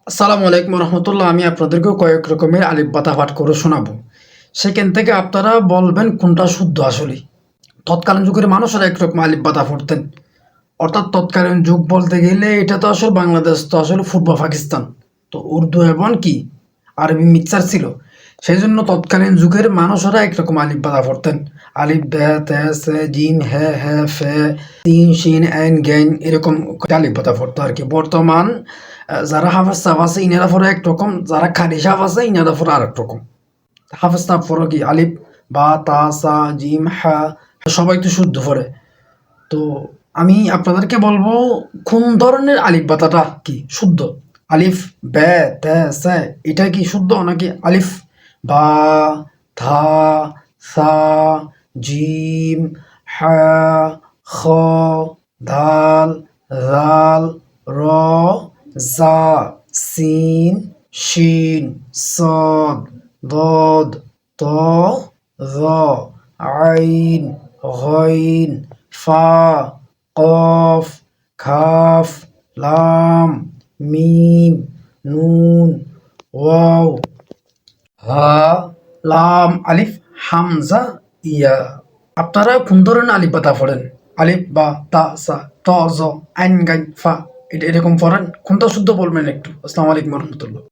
আসসালামু আলাইকুম রহমতুল্লাহ। আমি আপনাদেরকে কয়েক রকমের আলিফ বাতা পাঠ করে শোনাবো। সেখান থেকে আপনারা বলবেন কোনটা শুদ্ধ আসলে। তৎকালীন যুগের মানুষেরা একরকম আলিফ বাতা পড়তেন। অর্থাৎ তৎকালীন যুগ বলতে গেলে এটা তো আসলে বাংলাদেশ তো আসলে পূর্ব পাকিস্তান। তো উর্দু এবং কি আরবি মিক্সার ছিল। সেই জন্য তৎকালীন যুগের মানুষেরা একরকম আলিফ বাতা পড়তেন। আলিফ বে তে সে জিম হে হে ফে তিন শিন আইন জ্ঞান এরকম আলিফ বাতা পড়তো আর কি। বর্তমান যারা হাফেজ সাহেব আছে ইনারা পরে একরকম, যারা খারি সাহেব আছে ইনারা পরে আরেক রকম। হাফেজ সাহেব পরে কি আলিফ বা তা সা জিম হা সবাই তো শুদ্ধ পড়ে। তো আমি আপনাদেরকে বলবো কোন ধরনের আলিফ বাতাটা কি শুদ্ধ। আলিফ বে তে সে এটা কি শুদ্ধ নাকি আলিফ বা থা সা জিম হা খ দাল রাল র জা সিন শিন সদ ضاد ত ظ আইন غين ফা কফ খাফ লাম মিম নুন ওয়াও হা লাম আলিফ হামজা ইয়া। আপনারা কোন ধরনের আলিফ বাতা পড়েন? আলিফ বা তা সা ত জ আইন গাইন ফা এটা এরকম পড়েন? কোনটা শুদ্ধ বলবেন একটু। আসসালামু আলাইকুম রহমতুল্লাহ।